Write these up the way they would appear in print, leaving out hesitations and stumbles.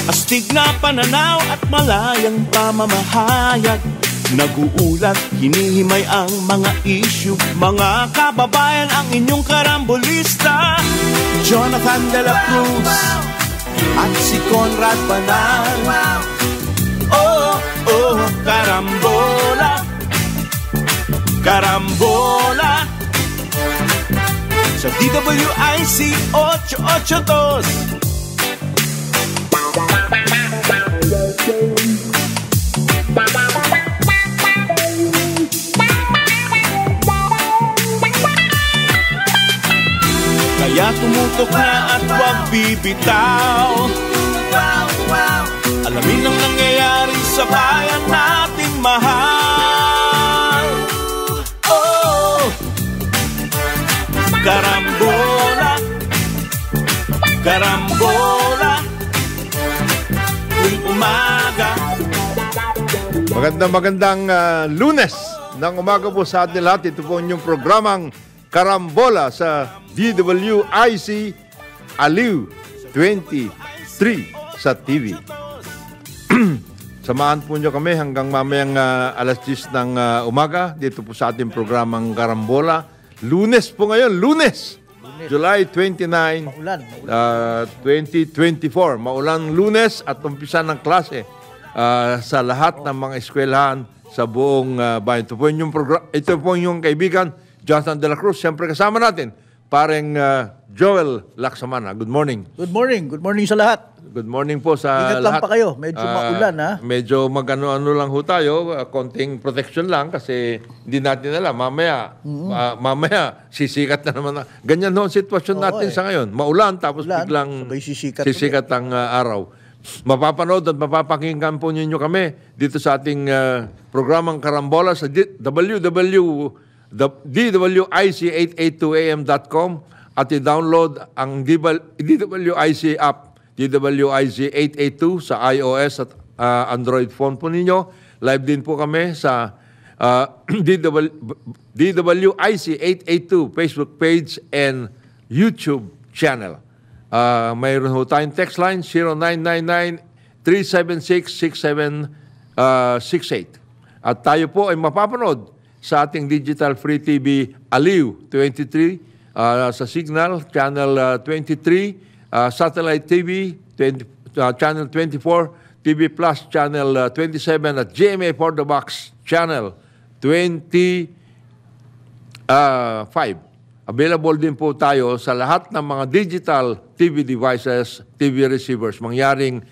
Astig na pananaw at malayang pamamahayag. Nag-uulat, hinihimay ang mga issue. Mga kababayan, ang inyong karambolista, Jonathan de la Cruz at si Conrad Banal. Oh, oh, karambola, karambola sa DWIC 882. Kaya tumutok na at huwag bibitaw. Alamin ang nangyayari sa bayan nating mahal. Oh, karambola, karambola, tuwing umaga. Magandang Lunes ng umaga po sa atin lahat. Ito po inyong programang Karambola sa DWIC Aliw 23 sa TV. Samahan po nyo kami hanggang mamayang alas 10 ng umaga dito po sa ating programang Karambola. Lunes po ngayon, Lunes. July 29, 2024. Maulan Lunes at umpisa ng klase sa lahat ng mga eskwelahan sa buong bayan. Ito po yung kaibigan, Jonathan de la Cruz. Siyempre kasama natin, pareng Joel Laksamana. Good morning. Good morning. Good morning sa lahat. Good morning po sa Ingat lahat. Lang pa kayo. Medyo maulan, ha? Medyo magano-ano lang ho tayo. Konting protection lang kasi hindi natin alam. Mamaya sisikat na naman. Ganyan ho ang sitwasyon natin sa ngayon. Maulan tapos biglang sisikat ang araw. Mapapanood at mapapakinggan po ninyo kami dito sa ating programang Karambola sa DWIC882am.com at i-download ang DWIC app, DWIC882 sa iOS at Android phone po ninyo. Live din po kami sa DWIC882 Facebook page and YouTube channel. Mayroon ho tayong text line 0999-376-6768. At tayo po ay mapapanood sa ating digital free TV Aliw 23 sa Signal Channel 23, Satellite TV Channel 24, TV Plus Channel 27 at GMA for the Box Channel 25. Available din po tayo sa lahat ng mga digital TV devices, TV receivers. Mangyaring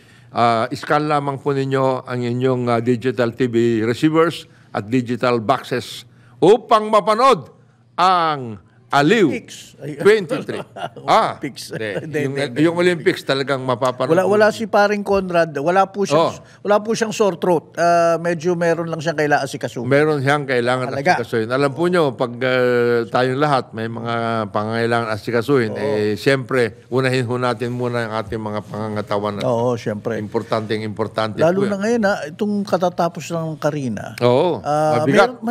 scan lamang po ninyo ang inyong digital TV receivers at digital boxes upang mapanood ang Aliw 23. Olympics. Yung Olympics talagang mapapanood. Wala si paring Conrad. Wala po siyang sore throat. Medyo meron lang siyang kailangan asikasuhin. Meron siyang kailangan asikasuhin. Alam po nyo, pag tayong lahat may mga pangangailangan asikasuhin, siyempre, unahin ho natin muna ang ating mga pangangatawan. Oo, siyempre. Importante. Lalo na ngayon, itong katatapos ng Karina. Oo, mabigat.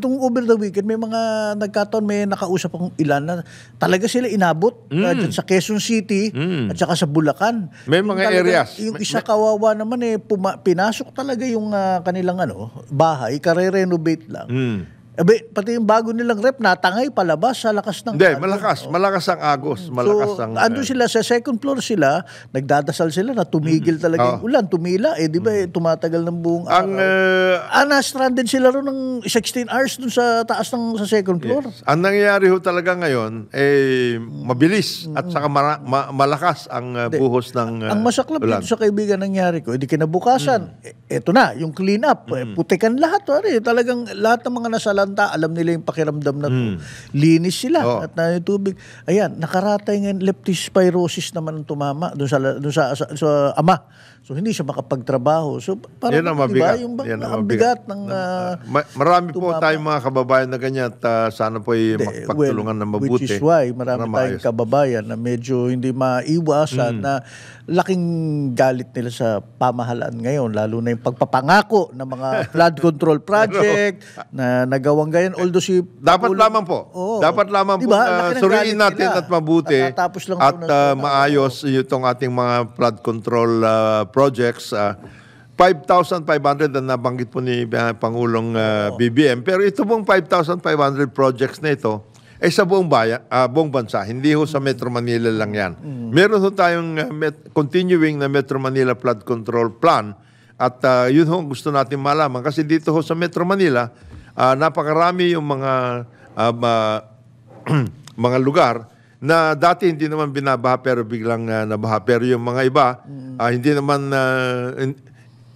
Itong over the weekend, may mga nagkataon, may nakausap akong ilan na talaga sila inabot dyan sa Quezon City at saka sa Bulacan. May mga areas. Yung isa kawawa naman pinasok talaga yung kanilang bahay, kare-renovate lang. Pati yung bago nilang rep, natangay palabas sa lakas ng... Hindi, malakas ang agos. Andun sila, sa second floor sila, nagdadasal sila na tumigil talaga yung ulan, tumila. Di ba, tumatagal ng buong araw. Na-stranded sila ron ng 16 hours dun sa taas ng sa second floor. Yes. Ang nangyayari ho talaga ngayon, mabilis at saka malakas ang buhos ng ang masaklap dito sa kaibigan nangyari ko, hindi kinabukasan. Eto na, yung clean up, putikan lahat. Talagang lahat ng mga nasala alam nila yung pakiramdam na to. Linis sila at na yung tubig. Ayan, nakaratay ngayon leptospirosis naman ang tumama doon sa ama. So hindi siya makapagtrabaho. So parang mabigat. Yung bigat ng marami po tayong mga kababayan na ganyan at sana po ay magpagtulungan na mabuti. Which is why marami tayong kababayan na medyo hindi maiwasan na laking galit nila sa pamahalaan ngayon, lalo na yung pagpapangako ng mga flood control project na nagawa ginagawang ganyan. Although si Dapat lamang po. Dapat lamang po suriin natin at mabuti at maayos itong ating mga flood control projects. 5,500 na nabanggit po ni Pangulong BBM. Pero ito pong 5,500 projects na ito ay sa buong bansa. Hindi ho sa Metro Manila lang yan. Meron ho tayong continuing na Metro Manila Flood Control Plan. At yun ho gusto natin malaman. Kasi dito ho sa Metro Manila, napakarami yung mga lugar na dati hindi naman binabaha pero biglang nabaha. Pero yung mga iba, hindi naman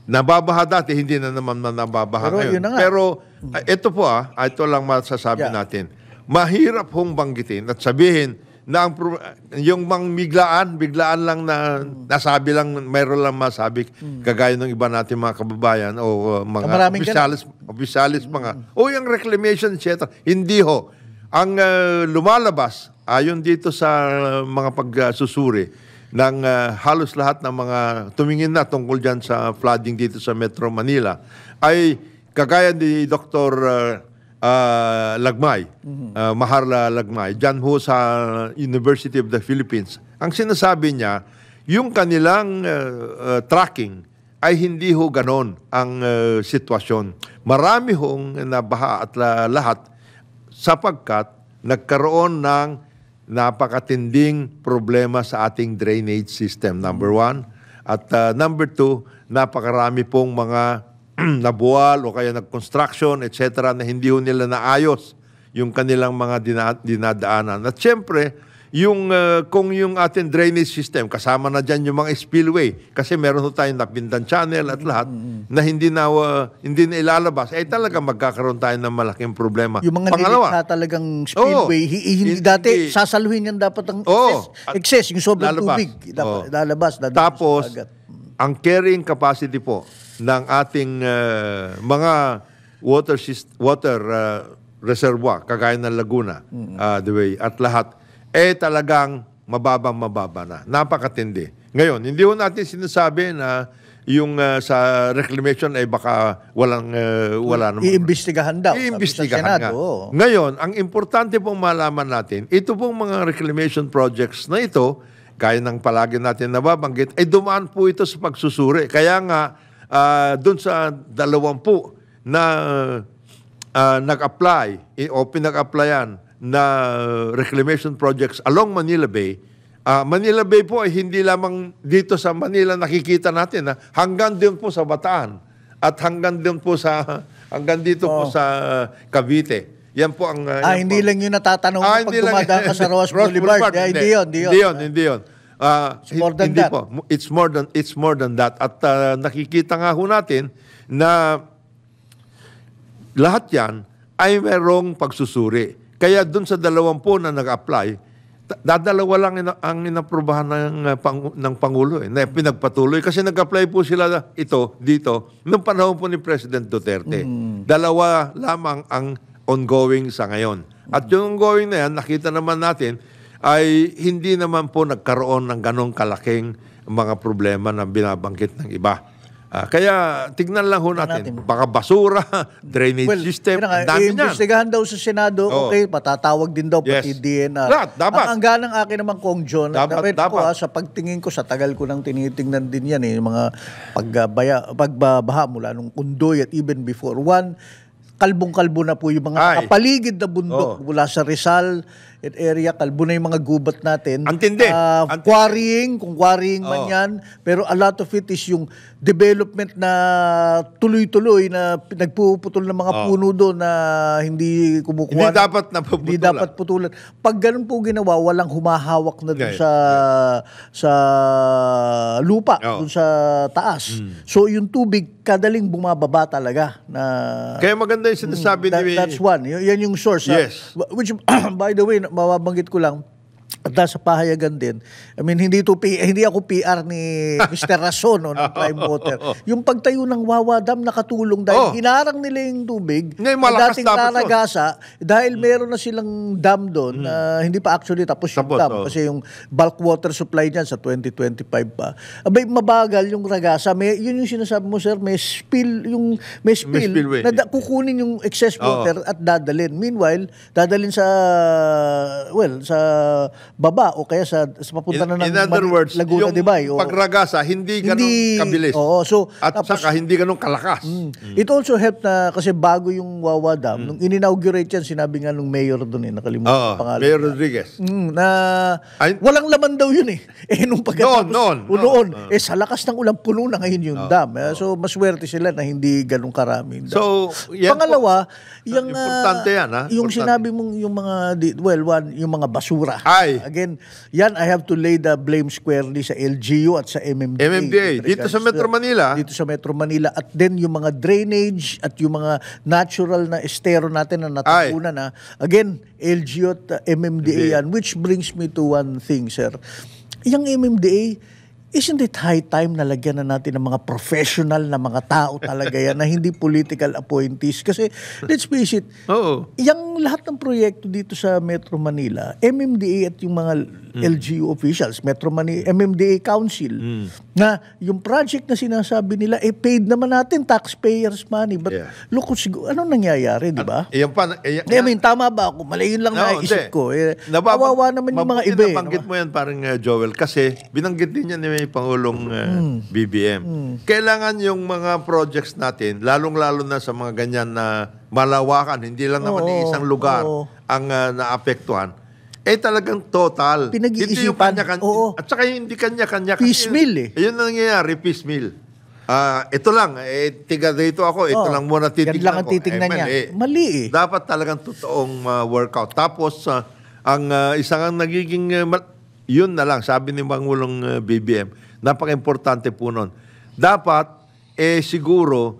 nababaha dati, hindi na naman nababaha ngayon. Pero ito po ito lang masasabi natin. Mahirap hong banggitin at sabihin na yung biglaan lang na nasabi lang, mayroon lang masabi, kagaya ng iba natin mga kababayan o mga opisyalis mga, yung reclamation, etc. Hindi ho. Ang lumalabas, ayon dito sa mga pagsusuri ng halos lahat ng mga tumingin na tungkol dyan sa flooding dito sa Metro Manila, ay kagaya ni Dr. Lagmay, Maharla Lagmay, dyan ho sa University of the Philippines. Ang sinasabi niya, yung kanilang tracking ay hindi ho ganon ang sitwasyon. Marami hong nabaha at lahat sapagkat nagkaroon ng napakatinding problema sa ating drainage system, number 1. At number 2, napakarami pong mga nabuwal o kaya nag-construction, etc. na hindi ho nila naayos yung kanilang mga dinadaanan. At syempre, kung yung ating drainage system, kasama na dyan yung mga spillway, kasi meron ho tayong napindan channel at lahat, na hindi na ilalabas, ay talaga magkakaroon tayo ng malaking problema. Yung mga nilikha talagang spillway, dati sasaluhin yan dapat ang excess, yung sobrang tubig, lalabas. Tapos, ang carrying capacity po ng ating mga water reservoir, kagaya ng Laguna, at lahat, talagang mababa na. Napakatindi. Ngayon, hindi ho natin sinasabi na yung sa reclamation ay baka wala naman. Iimbestigahan daw. Iimbestigahan nga. Ngayon, ang importante pong malaman natin, ito pong mga reclamation projects na ito, gaya ng palagi natin nababanggit, ay dumaan po ito sa pagsusuri. Kaya nga, doon sa 20 na nag-apply o pinag-applyan na reclamation projects along Manila Bay. Manila Bay po ay hindi lamang dito sa Manila nakikita natin, hanggang din po sa Bataan at hanggang din po hanggang dito po sa Cavite. Yan po ang hindi lang yung natatanong pag dumadaan ka sa Ross Boulevard. Hindi yun. It's more than that. At nakikita nga ho natin na lahat yan ay merong pagsusuri. Kaya dun sa 20 na nag-apply, dadalawa lang ang inaprubahan ng Pangulo na pinagpatuloy. Kasi nag-apply po sila dito nung panahon po ni President Duterte. Dalawa lamang ang ongoing sa ngayon. At yung ongoing na yan, nakita naman natin, ay hindi naman po nagkaroon ng ganong kalaking mga problema na binabanggit ng iba. Kaya tignan lang ho natin. Baka basura, drainage system, dami niyan. Iimbestigahan daw sa Senado, patatawag din daw pati DNR. Dapat. Ang ganang akin naman, Kong John, dapat. Sa pagtingin ko, sa tagal ko nang tinitingnan din yan, yung mga pagbabaha mula nung Undoy at even before. Kalbong-kalbo na po yung mga kapaligid na bundok mula sa Rizal area, kalbo na yung mga gubat natin. Antindi. Kung quarrying man yan. Pero a lot of it is yung development na tuloy-tuloy na nagpuputol ng mga puno doon na hindi kumukuha. Hindi dapat putulan. Pag ganun po ginawa, walang humahawak na doon sa lupa, doon sa taas. So yung tubig, kadaling bumababa talaga. Kaya maganda yung sinasabi that's one. Yan yung source. Yes. Which, by the way, mababanggit ko lang, At nasa pahayagan din, I mean, hindi ako PR ni Mr. Rason o ng Prime Water. Yung pagtayo ng Wawa Dam nakatulong dahil hinarang nila yung tubig Ngayon, na malakas dating dapat Taragasa dahil meron na silang dam doon na hindi pa actually tapos yung dam kasi yung bulk water supply niyan sa 2025 pa. Abay, mabagal yung Ragasa. Yun yung sinasabi mo, sir, may spillway na kukunin yung excess water at dadalhin. Meanwhile, dadalhin sa baba o kaya sa papunta na ng in other words, Laguna, yung Dibay. pagragasa, hindi ganun kabilis. At tapos, saka hindi ganun kalakas. It also helped na kasi bago yung Wawa Dam, nung in-inaugurate yan, sinabi nga nung mayor doon nakalimutan yung pangalan. Mayor Rodriguez. Walang laman daw yun nung pagkatapos. Noon. Sa lakas ng ulan, puno na ngayon yung dam. So, maswerte sila na hindi ganun karami. So, pangalawa, importante yan, yung sinabi mong yung mga, yung mga basura. Again, yan, I have to lay the blame squarely sa LGU at sa MMDA. Dito sa Metro Manila. Dito sa Metro Manila. At then, yung mga drainage at yung mga natural na estero natin na natutunan na. Again, LGU at MMDA yan. Which brings me to one thing, sir. Yung MMDA, isn't it high time na lagyan na natin ng mga professional na mga tao talaga yan na hindi political appointees? Kasi, let's face it, yung lahat ng proyekto dito sa Metro Manila, MMDA at yung mga LGU officials, Metro Manila, MMDA Council, na yung project na sinasabi nila, paid naman natin, taxpayers money. But look, anong nangyayari, di ba? I mean, tama ba ako? Malayon lang naisip ko. Kawawa naman yung mga iba. Nabanggit mo yan parang Joel, kasi binanggit din yan ni Pangulong BBM. Kailangan yung mga projects natin, lalong-lalo na sa mga ganyan na malawakan, hindi lang naman isang lugar ang naapektuhan, talagang total. Pinag-iisipan. At saka hindi kanya-kanya. Piecemeal Yun ang nangyayari, piecemeal. Ito lang, tiga dito ako, ito lang muna titignan ko. Yan lang ang titignan niya. Mali Dapat talagang totoong workout. Tapos, ang isang nagiging, yun na lang, sabi ni Pangulong BBM, napaka-importante po nun. Dapat, siguro,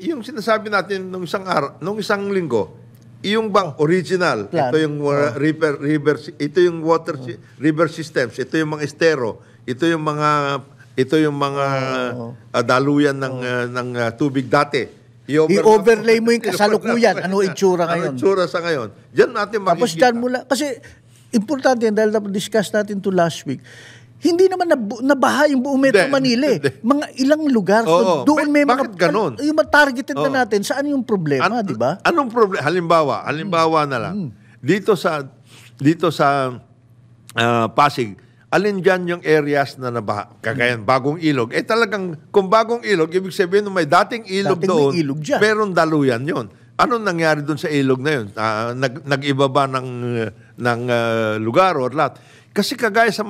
yung sinasabi natin nung isang linggo, yung bang original, plan. Ito yung ito yung river systems, ito yung mga estero, ito yung mga daluyan ng tubig dati. I-overlay mo yung kasalukuyan. Ano itsura ngayon? Ano itsura sa ngayon? Diyan natin makikita. Tapos dyan mula, kasi importante yan dahil discuss natin to last week. Hindi naman nabaha yung buong Metro Manila. Mga ilang lugar. Doon may bakit ganun? Yung targeted na natin, saan yung problema, di ba? Anong problema? Halimbawa na lang. Dito sa Pasig, alin dyan yung areas na nabaha? Kagayan, Bagong Ilog. Talagang, kung Bagong Ilog, ibig sabihin may dating ilog doon, meron daluyan yon. Anong nangyari doon sa ilog na yun? Nag-iba ba ng lugar or lahat? Kasi kagaya sa...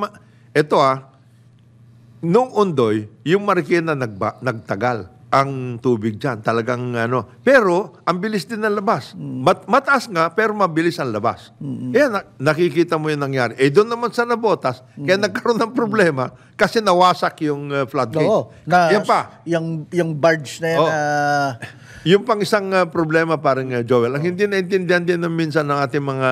nung Ondoy, yung Marikina nagtagal ang tubig dyan. Talagang pero ang bilis din ng labas. Mataas nga, pero mabilis ang labas. Nakikita mo yung nangyari. Doon naman sa Nabotas, kaya nagkaroon ng problema kasi nawasak yung floodgate. Yan pa. Yung barge na yan. Yung pang isang problema parang Joel, ang hindi naintindihan din minsan ng ating mga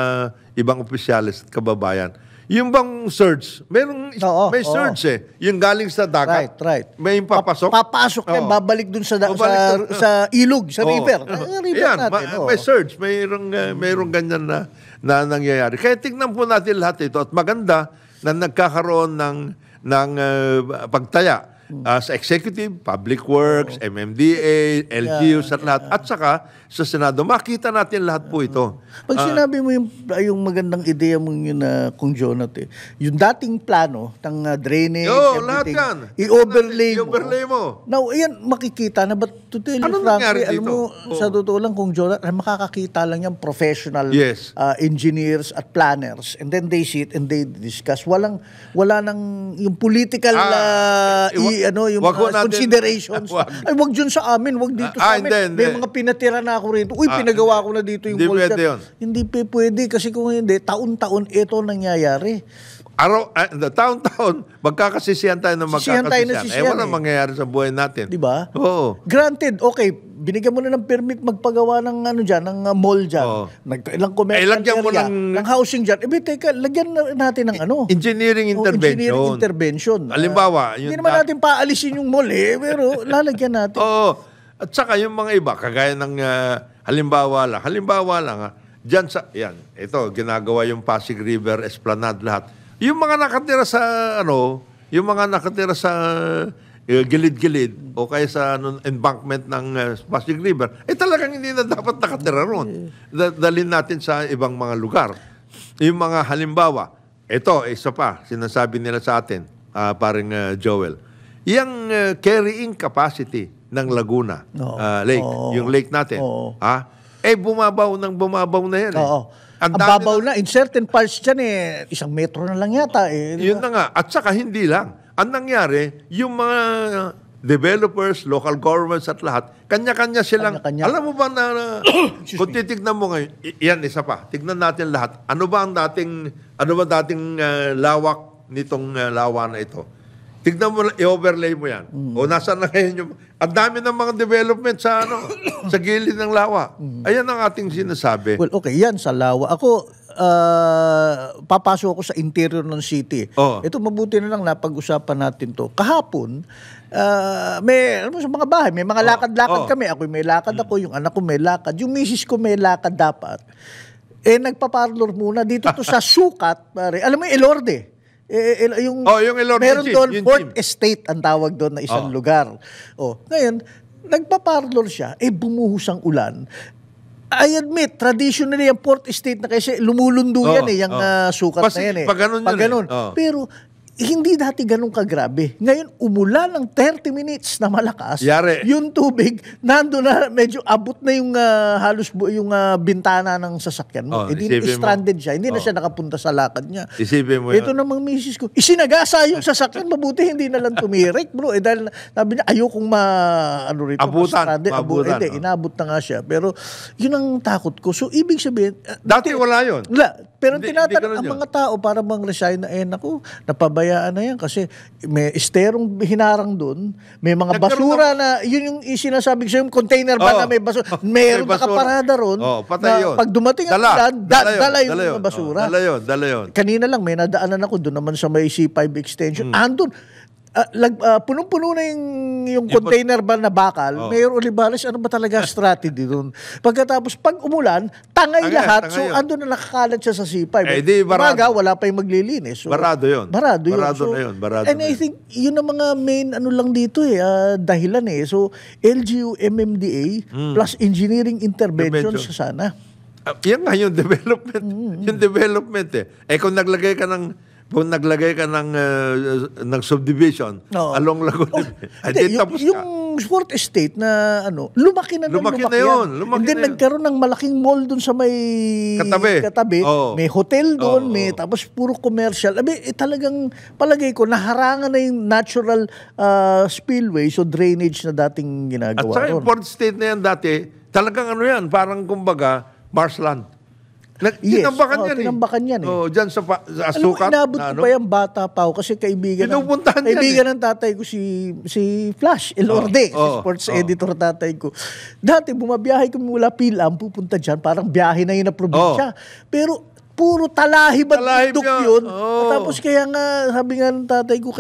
ibang opisyalis at kababayan, yung bang surge, may surge yung galing sa dagat. Right. May papasok. Papasok yan, babalik dun sa ilog, sa river. River natin. May surge, mayroong ganyan na nangyayari. Kaya tingnan po natin lahat ito at maganda na nagkakaroon ng pagtaya sa executive, public works, MMDA, LGU, sa lahat. At saka sa Senado, makita natin lahat po ito. Pag sinabi mo yung magandang ideya mong yun Kung Jonathan, yung dating plano ng drainage, lahat yan. I-overlay mo. Now, yan makikita na, but to tell you frankly, alam mo, sa totoo lang Kung Jonathan, makakakita lang yan professional engineers at planners. And then they sit and they discuss. Wala nang yung political yung considerations. Wag dyan sa amin, wag dito sa amin. May mga pinatira na ako rito. Pinagawa ko na dito yung culture. Hindi pwede kasi kung hindi, taon-taon ito nangyayari. Taon-taon, magkakasisiyan tayo ng magkakasisiyan. Wala mangyayari sa buhay natin. Diba? Oo. Granted, okay, binigyan mo na ng permit magpagawa ng ano dyan, ng mall dyan. Oo. Ilang commercial lagyan mo area, ng housing dyan. Teka, lagyan natin ng ano. engineering Engineering intervention. intervention. Halimbawa, Hindi naman natin paalisin yung mall pero lalagyan natin. Oo. At saka yung mga iba, kagaya ng halimbawa lang, dyan sa, yan, ito, ginagawa yung Pasig River, Esplanade, lahat. Yung mga nakatira sa, gilid-gilid o kaya sa embankment ng Pasig River, talagang hindi na dapat nakatira ron. Dalhin natin sa ibang mga lugar. Yung mga halimbawa, ito, isa pa, sinasabi nila sa atin, paring Joel, yung carrying capacity ng Laguna Lake, yung lake natin, bumabaw na yan. Oo. Ang babaw na, in certain parts dyan 1 metro na lang yata. Yun na nga. At saka hindi lang. Ang nangyari, yung mga developers, local governments at lahat, kanya-kanya silang, alam mo ba na kung titignan mo ngayon, yan, isa pa, tignan natin lahat. Ano ba dating lawak nitong lawa na ito? Tignan mo, i-overlay mo yan. O nasaan na ngayon yung, ang dami ng mga development sa sa gilid ng lawa. Ayan ang ating sinasabi. Well, okay, yan sa lawa. Ako, papasok ako sa interior ng city. Ito mabuti na lang napag-usapan natin to. Kahapon, may sa mga bahay, may mga lakad-lakad kami. Ako may lakad ako, yung anak ko may lakad, yung misis ko may lakad dapat. Nagpa-parlor muna dito to sa Sukat, pare. Alam mo yung Elorde. Yung Elorde meron doon, yung Fourth gym. Estate ang tawag doon na isang lugar. Ngayon, nagpa-parlor siya, bumuhos ang ulan. I admit, traditionally, ang Fourth Estate na kasi lumulundo yan yung sukat na yan Pag ganun. Pero, hindi dati ganun kagrabe. Ngayon, umulan ng 30 minutes na malakas. Yari. Yung tubig, nando na, medyo abot na yung halos yung bintana ng sasakyan mo. Stranded siya. Hindi na siya nakapunta sa lakad niya. Isipin mo Ito namang misis ko, isinagasa yung sasakyan. Mabuti, hindi na lang tumirik, bro. Dahil sabi niya, ayokong abutan. Hindi, inabot na nga siya. Pero, yun ang takot ko. So, ibig sabihin, dati wala yun. Wala. Pero tinatanong ang yun. mga tao para bang resign na naku, napabayaan na yan kasi may esterong hinarang doon, may mga basura na, yun yung sinasabi ko sa yung container ba na may basura, meron nakaparada ron, patay yun. Pag dumating ang ulan, dala yung basura. Dala yun. Kanina lang may nadaanan ako doon naman sa may C5 extension, andun, punong-puno na yung container ba na bakal, Mayor Olivares, ano ba talaga strategy doon? Pagkatapos, pag umulan, tangay lahat, so andun na nakakalat siya sa C5. Umaga, wala pa yung maglilinis. So, barado yun. Barado yun. And I think, yun ang mga main lang dito dahilan So, LGU, MMDA, plus engineering intervention sa sana. Yan nga yung development. Yung development kung naglagay ka ng subdivision along Laguna, tapos yung Fourth Estate na lumaki na yun. And then nagkaroon ng malaking mall doon sa may katabi. May hotel doon, tapos puro commercial. Talagang palagay ko naharangan na yung natural spillway, so drainage na dating ginagawa. At saka yung Fourth Estate na yan dati, talagang parang kumbaga marshland. Tinambakan yan dyan sa Sukat. Inabot ko pa yung bata pa ako kasi kaibigan ng tatay ko si Flash Elorde, sports editor tatay ko. Dati bumabiyahe kami mula Pilam, pupunta dyan, parang biyahe na yun na probinsya. Pero puro talahib at tuktok yun. At tapos kaya nga, sabi nga ng tatay ko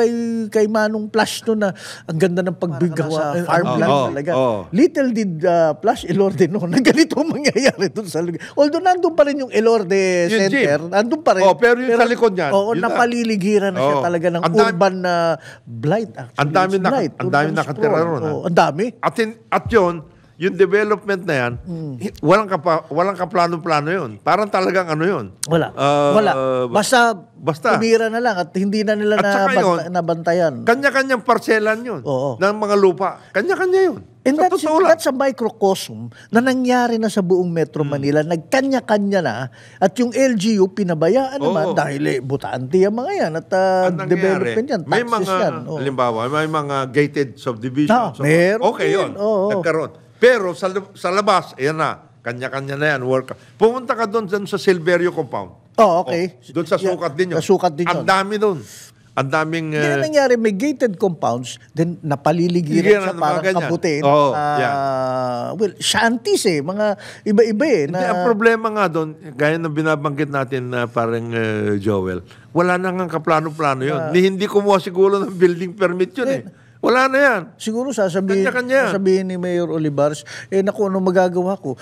kay Manong Flash no na ang ganda ng pagbigawa sa farmland talaga. Little did Flash Elorde no na ganito mangyayari doon sa lugar. Although nandun pa rin yung Elorde Center, nandun pa rin. Pero yung sa likod niyan. Napaliligiran na siya talaga ng urban na blight. Ang dami nakatira ron. Ang dami. At yun, yung development na yan, walang kaplano-plano yun. Parang talagang yun. Wala. Basta tumira na lang at hindi na nila nabantayan. Kanya-kanyang parselan yun. Ng mga lupa. Kanya-kanya yun. And that's a microcosm na nangyari na sa buong Metro Manila. Nagkanya-kanya na. At yung LGU, pinabayaan naman dahil butante yung mga yan. At development yan. Taxes yan. Halimbawa, may mga gated subdivision. Meron. Okay yun. Nagkaroon. Pero sa labas, ayan na. Kanya-kanya na yan. Pumunta ka doon sa Silverio compound. Okay. Doon sa Sukat din yun. Sa Sukat din yun. Ang dami doon. ang daming... Kaya nangyari, may gated compounds, then napaliligiran siya parang kabutin. Well, shanties mga iba-iba Hindi, ang problema nga doon, gaya ng binabanggit natin na parang Joel, wala na nga kaplano-plano yun. Hindi kumuha siguro ng building permit yun Wala na yan. Siguro sasabihin ni Mayor Olivares, naku, ano magagawa ko?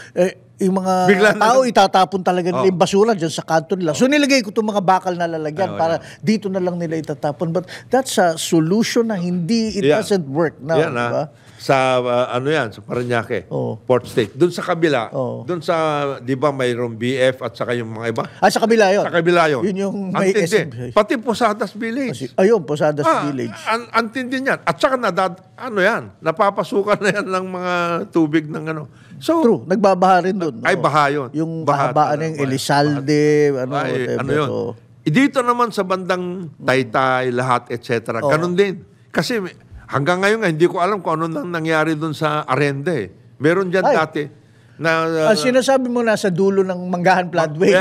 Yung mga tao itatapon talaga nila yung basura dyan sa kanto nila. So nilagay ko itong mga bakal na lalagyan para dito na lang nila itatapon. But that's a solution na it doesn't work now. Yan, diba? Sa sa Parañaque, Port State. Doon sa kabila, doon sa, di ba, mayroong BF at saka yung mga iba? Sa kabila yun. Sa kabila yun. Yun yung may SM. Pati Posadas Village. Ayun, Posadas Village. Antindi yan. At saka napapasukan na yan ng mga tubig ng So, true, nagbabaha rin doon. Ay, baha yun. Yung kahabaan ng Elizalde, yun. Dito naman sa bandang Taytay, lahat, etc. Ganun din. Kasi hanggang ngayon hindi ko alam kung ano nang nangyari doon sa Arende. Meron dyan dati na... sinasabi mo nasa dulo ng Manggahan Floodway.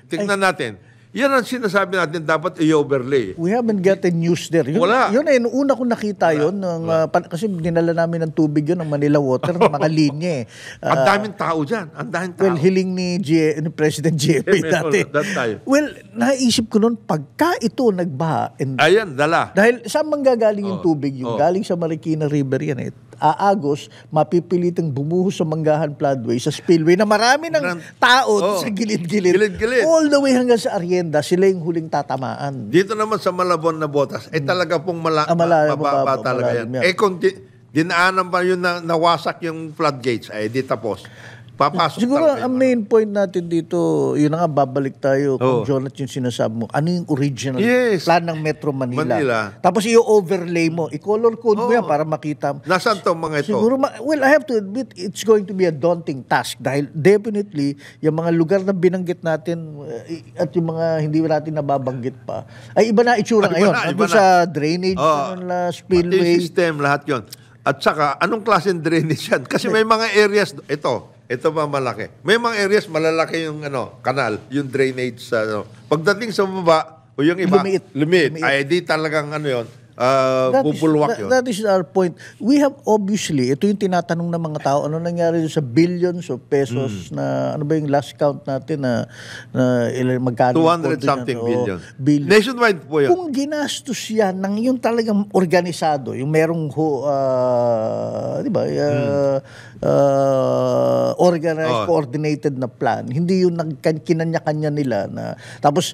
Tingnan natin. Yan ang sinasabi natin, dapat i-overlay. We haven't gotten news there. Wala. Yun nung una ko nakita yun. Kasi dinala namin ng tubig yun, ng Manila Water, ng mga linya ang daming tao dyan. Ang daming tao. Well, hiling ni President JP dati. Well, naisip ko noon, pagka ito nagbaha. Ayan, dala. Dahil saan manggagaling yung tubig? Yung galing sa Marikina River yan aagos, mapipilitang bumuhos sa Manggahan Floodway, sa spillway na marami ng tao sa gilid-gilid. All the way hanggang sa Arienda, sila yung huling tatamaan. Dito naman sa Malabon na Botas, talaga pong mababa talaga yan. Kung dinaanan pa yun na nawasak yung floodgates, di tapos. Papasok siguro ang main point natin dito, yun na nga, babalik tayo kung Jonathan yung sinasabi mo. Ano yung original plan ng Metro Manila? Tapos i-overlay mo, i-color code mo yan para makita. Nasaan to mga ito? Siguro, I have to admit, it's going to be a daunting task dahil definitely, yung mga lugar na binanggit natin at yung mga hindi natin nababanggit pa, ay iba na itsura ngayon. Iba sa drainage, spillway. Pati system, lahat yun. At saka, anong klaseng drainage yan? Kasi may mga areas, ito ba malaki? May mga areas malalaki yung kanal, yung drainage sa pagdating sa baba o yung iba lumiit. Ay di talagang pupulwak yun. That is our point. We have obviously, ito yung tinatanong ng mga tao, ano nangyari sa billions of pesos na, ano ba yung last count natin na magkano? 200 something billion. Nationwide po yun. Kung ginastos yan ng yung talagang organisado, yung merong di ba, organized, coordinated na plan, hindi yung kinanya-kanya nila na, tapos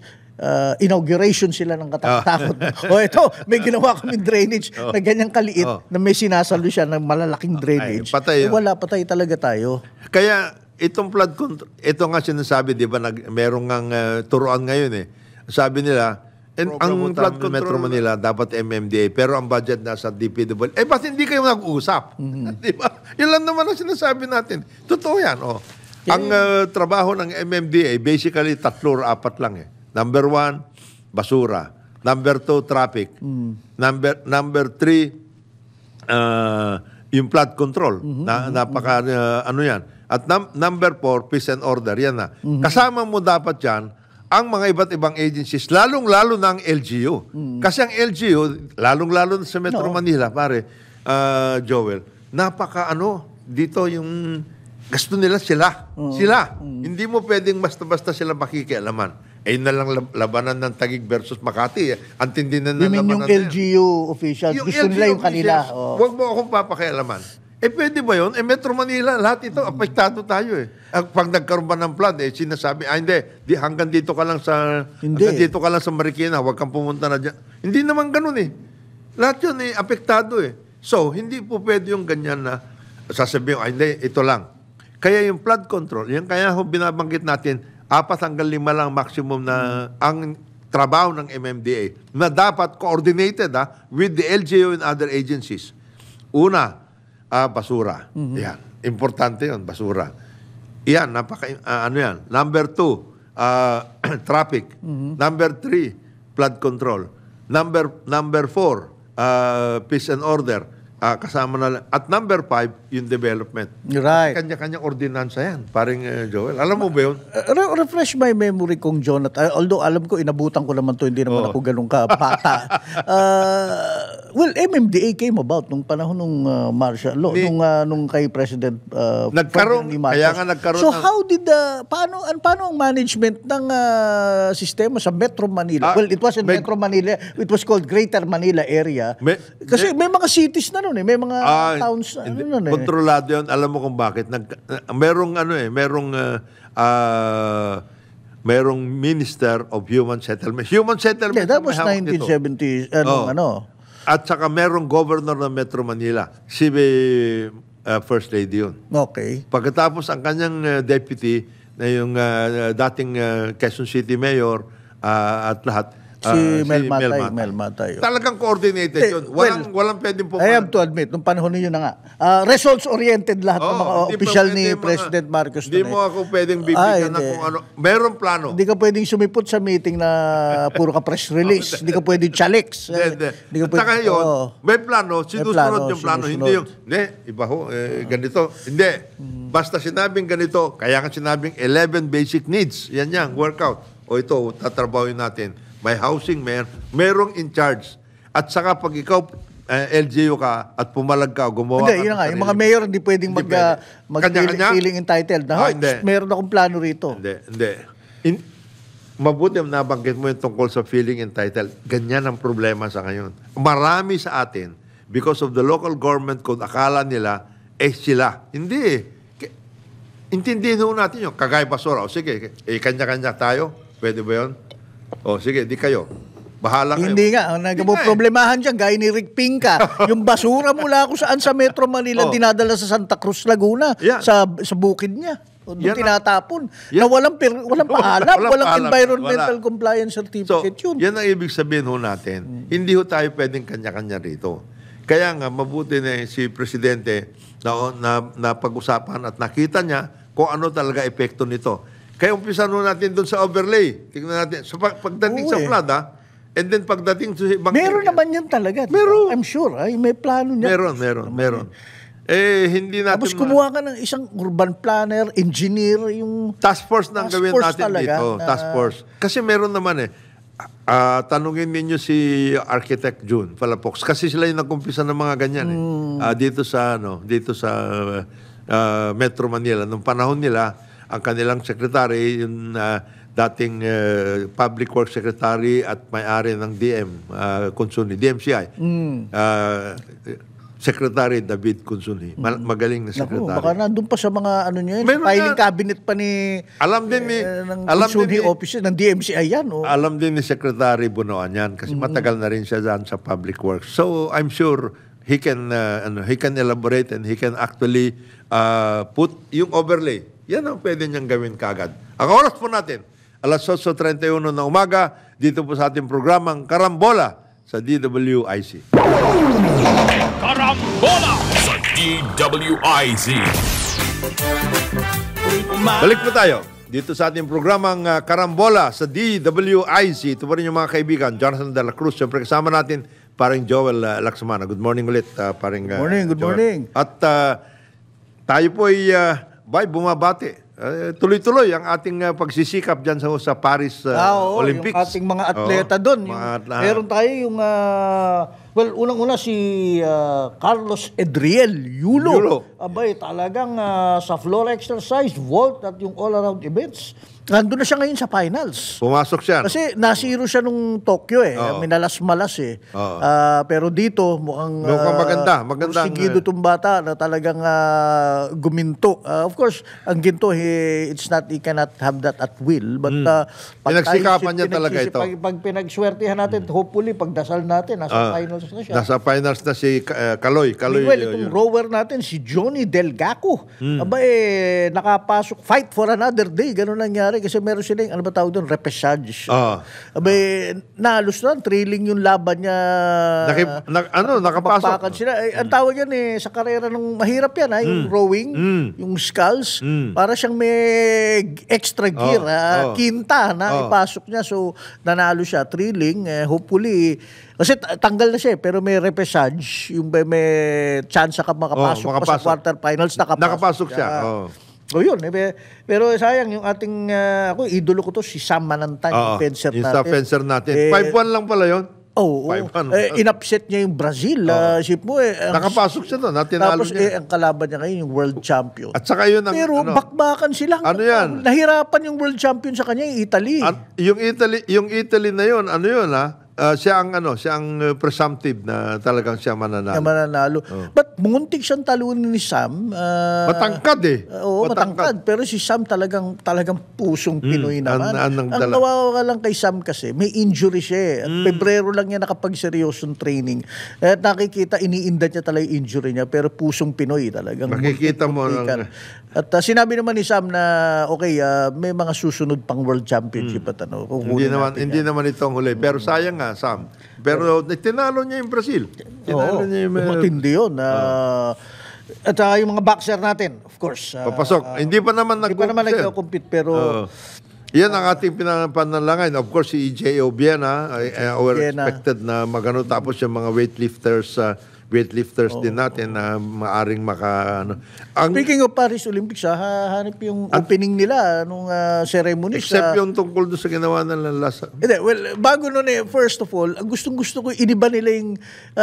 inauguration sila ng katakot. Ito, may ginawa kaming drainage na ganyang kaliit na may sinasalo siya ng malalaking drainage. Wala, patay talaga tayo. Kaya itong flood control, ito nga sinasabi, di ba, merong ngang turuan ngayon Sabi nila, ang flood control Metro Manila dapat MMDA, pero ang budget nasa DPWH. Ba't hindi kayo nag-uusap? Di ba? Yan lang naman ang sinasabi natin. Totoo yan. Ang trabaho ng MMDA, basically 3 or 4 lang Number 1, basura. Number 2, traffic. Number 3, yung flood control. Napaka, yan. At number 4, peace and order. Yan na. Kasama mo dapat yan ang mga iba't ibang agencies, lalong-lalo na ang LGU. Kasi ang LGU, lalong-lalo sa Metro Manila, pare, Joel, dito yung gusto nila sila. Hindi mo pwedeng basta-basta sila makikialaman. Na lang labanan ng Taguig versus Makati. Antindi na labanan yung LGU officials, gusto nila yung kanila. Huwag mo akong papakialaman. Pwede ba yun? Metro Manila, lahat ito, apektado tayo Pag nagkaroon ba ng flood, sinasabi, hindi, hanggang dito ka lang sa Marikina, huwag kang pumunta na dyan. Hindi naman ganun Lahat yun apektado So, hindi po pwede yung ganyan na sasabihin, hindi, ito lang. Kaya yung flood control, kaya binabanggit natin, 4 hanggang 5 lang maximum na ang trabaho ng MMDA na dapat coordinated with the LGU and other agencies. Una, basura. Yan. Importante yun, basura. Yan, yan. Number 2, traffic. Number 3, flood control. Number 4, peace and order. kasama na lang. At number 5, yung development. Right. Kanya-kanyang ordinansa yan. Paring Joel. Alam mo ba yun? Refresh my memory kong Jonathan. Although alam ko, inabutan ko naman to, hindi naman ako ganun ka bata. Well, MMDA came about nung panahon nung martial law, nung kay President nagkaroon, kaya nga nagkaroon. So how did paano ang management ng sistema sa Metro Manila? Well, it wasn't Metro Manila. It was called Greater Manila area. Kasi may mga cities na nun eh. May mga towns na nun eh. Kontrolado yun. Alam mo kung bakit. Merong Minister of Human Settlement. Human Settlement. Yeah, that was 1970s. At saka merong Governor ng Metro Manila. Si First Lady yun. Okay. Pagkatapos ang kanyang deputy, na yung dating Quezon City Mayor at lahat, si Mel Matay. Talagang coordinated yun. Walang pwedeng po. I have to admit, nung panahon ninyo na nga, results-oriented lahat ng mga official ni President Marcos. Hindi mo ako pwedeng bibigyan ng kung ano. Merong plano. Hindi ka pwedeng sumipot sa meeting na puro ka press release. Hindi ka pwedeng chaliks. Hindi. At saka yun, may plano, sinusunod yung plano. Hindi yung, iba ho, ganito. Hindi. Basta sinabing ganito, kaya nga sinabing 11 basic needs. Yan workout. O ito, tatrabawin natin. May housing mayor, merong in charge. At saka pag ikaw, LGU ka at pumalag ka, gumawa ka. Hindi, yun nga. Yung mga mayor hindi pwedeng feeling entitled. Meron akong plano rito. Hindi. Mabuti nabanggit mo yung tungkol sa feeling entitled. Ganyan ang problema sa ngayon. Marami sa atin, because of the local government code, akala nila, sila. Hindi. Intindihin ho natin yun. Kagaya basura. O sige, kanya-kanya tayo. Pwede ba yun? O sige, di kayo. Bahala kayo. Hindi nga. Problemahan dyan, gaya ni Rick Pinca. Yung basura mula kung saan sa Metro Manila dinadala sa Santa Cruz, Laguna. Sa bukid niya. Doon tinatapon. Na walang paalam, walang environmental compliance certificate yun. Yan ang ibig sabihin ho natin. Hindi ho tayo pwedeng kanya-kanya rito. Kaya nga, mabuti na si Presidente na pag-usapan at nakita niya kung ano talaga epekto nito. Kaya umpisa natin doon sa overlay. Tingnan natin. So pagdating sa flood, and then pagdating sa ibang meron naman yan talaga. Meron. I'm sure. May plano niya. Meron. Hindi natin... Tapos kumuha ka ng isang urban planner, engineer, yung... Task force nang gawin natin talaga, dito. Task force. Kasi meron naman tanungin ninyo si Architect June Palafox. Kasi sila yung nag-umpisa ng mga ganyan dito sa Metro Manila. Nung panahon nila, ang kanilang secretary, yung dating Public Works Secretary at may-ari ng DMCI. Secretary David Consuni. Magaling na secretary. Baka nandun pa sa mga filing cabinet pa ni Consuni office ng DMCI yan. Alam din ni Secretary Bunoan yan kasi matagal na rin siya dyan sa Public Works. So I'm sure he can elaborate and he can actually put yung overlay. Yan ang pwede niyang gawin kagad. Ang oras po natin, 8:31 na umaga, dito po sa ating programang Karambola sa DWIC. Karambola sa DWIC. Balik po tayo dito sa ating programang Karambola sa DWIC. Ito po rin yung mga kaibigan, Jonathan de la Cruz. Siyempre kasama natin, paring Joel Laxmana. Good morning ulit, paring Good morning. At tayo po ay... bumabati. Tuloy-tuloy ang ating pagsisikap dyan sa Paris Olympics. Yung ating mga atleta doon. Meron tayo yung, unang-una si Carlos Edriel Yulo. Abay, talagang sa floor exercise, vault at yung all-around events. Nandun na siya ngayon sa finals. Pumasok siya. Kasi nasiro siya nung Tokyo minalas-malas pero dito mukhang maganda. Sigido itong bata na talagang guminto. Of course, ang ginto, he cannot have that at will. But pinagsikapan niya talaga ito. Pag pinagswertihan natin, hopefully, pagdasal natin, nasa finals na siya. Nasa finals na si Kaloy. Itong rower natin, si Johnny Delgaco. Nakapasok, fight for another day. Ganun nangyari. nangyari kasi meron sila yung, ano ba tawag doon, repechage. Abay, nalos na, thrilling yung laban niya. Nakapasok. Sila. Ang tawag yan sa karera ng mahirap yan, yung rowing, yung sculls, para siyang may extra gear, kinta na ipasok niya. So, nanalo siya, thrilling. Hopefully, kasi tanggal na siya pero may repechage, yung may chance ka makapasok pa sa quarterfinals, nakapasok siya. O yun, pero sayang yung ating, ako, idolo ko to, si Sam Manantay, yung fencer natin. Yung fencer natin. 5-1 lang pala yun. In-upset niya yung Brazil. Ship mo nakapasok siya doon. Tapos ang kalaban niya ngayon, yung world champion. At saka yun ang, pero bakbakan sila. Ano yan? Nahirapan yung world champion sa kanya, yung Italy. Yung Italy na yun, ano yun siya ang presumptive na talagang siya mananalo. But muntik siyang talunin ni Sam. Matangkad Oo, matangkad. Pero si Sam talagang pusong Pinoy naman. Ang kawawa lang kay Sam kasi, may injury siya. At Pebrero lang niya nakapagseryosong training. At nakikita, iniinda niya talaga yung injury niya. Pero pusong Pinoy talagang. Makikita mo. At sinabi naman ni Sam na, may mga susunod pang World Championship at Hindi naman itong huli. Pero sayang nga, Sam. Pero tinalo niya yung Brazil. Matindi yun. At yung mga boxer natin, of course. Papasok. Hindi pa naman nagko-compete, pero... yan ang ating panalangin. Of course, si EJ Obiena, we're expected na magano. Tapos yung mga weightlifters din natin na maaring Speaking of Paris Olympics, hanip yung opening nila nung ceremony. Except yung tungkol doon sa ginawa ng lasa. Bago nun first of all, ang gustong-gusto ko, iniba nila yung,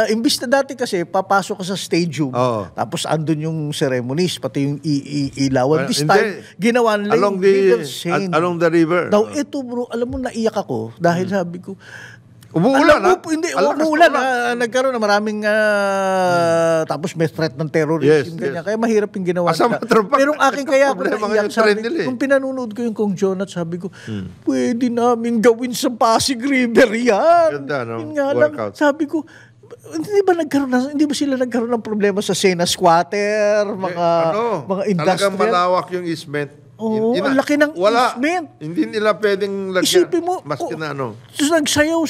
imbis na dati kasi, papasok ka sa stadium, tapos andun yung ceremonies, pati yung ilawan. This time, ginawa nila yung River Seine. Along the river. Daw, ito bro, alam mo, naiyak ako, dahil sabi ko, umuulan umuulan. Nagkaroon na maraming tapos may threat ng terrorism. Ganyan. Kaya mahirap yung ginawa. Pero aking kaya ako naiyak. Kung pinanonood ko yung Kong Jonat, sabi ko, pwede namin gawin sa Pasig River yan. Ganda, yun nga lang, sabi ko, hindi ba sila nagkaroon ng problema sa Sena Squatter, mga industrial? Talagang malawak yung easement. Ang laki ng easement. Hindi nila pwedeng lagyan. Isipin mo, maski na So, nagsayaw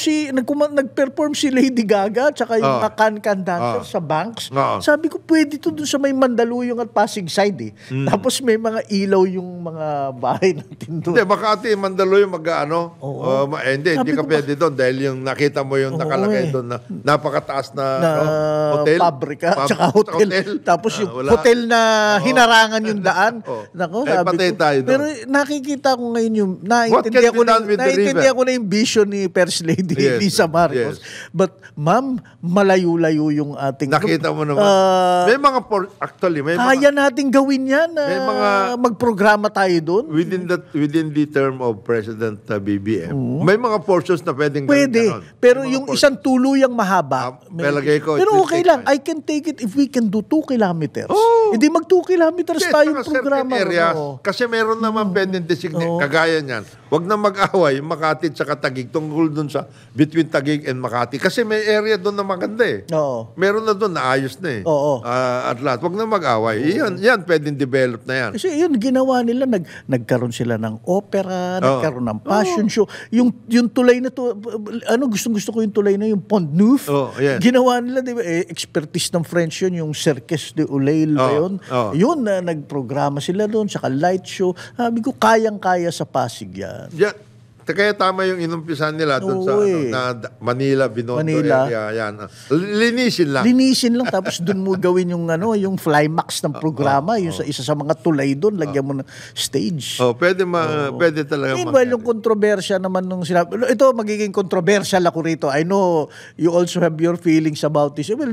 nag-perform si Lady Gaga tsaka yung mga can-can dancer sa banks. Sabi ko, pwede to dun sa may Mandaluyong at Pasig side Tapos may mga ilaw yung mga bahay natin doon. Hindi, Makati, Mandaluyong hindi ka pwede doon dahil yung nakita mo yung nakalagay doon na napakataas na hotel. Pabrika, tsaka hotel. Tapos yung hotel na hinarangan yung daan. Nako, sabi ko. Pero nakikita ko ngayon yung naintindihan ko na yung vision ni First Lady Lisa Marcos. But ma'am, malayo-layo yung ating nakita mo naman. May mga kaya nating gawin yan. Magprograma tayo doon. Within the term of President BBM. May mga portions na pwedeng pwede. Pero yung isang tuluyang mahaba. Pero okay lang. I can take it if we can do 2 kilometers. Hindi mag 2 kilometers tayong programa. Kasi meron naman pwedeng designate, kagaya niyan. Huwag na mag-away yung Makati at Taguig tungkol dun sa between Taguig and Makati. Kasi may area doon na maganda Meron na doon na ayos na at lahat. Huwag na mag-away. Yan pwedeng develop na yan. Kasi yun, ginawa nila. Nagkaroon sila ng opera, nagkaroon ng fashion show. Yung tulay na to, gustong-gusto ko yung tulay na yung Pont Neuf. Ginawa nila, di ba, expertise ng French yun, yung Cirque du Soleil ba yun? Yun, nagprograma sila doon, saka light show. Sabi ko, kayang-kaya sa Pasig yan. Kaya tama yung inumpisan nila doon sa Manila, Binondo area. Yan. Linisin lang. Tapos doon mo gawin yung yung climax ng programa. Yung isa sa mga tulay doon, lagyan mo ng stage. Pwede talaga. Meanwhile, yung kontrobersya naman nung sinabi. Ito, magiging controversial ako rito. I know you also have your feelings about this. Well,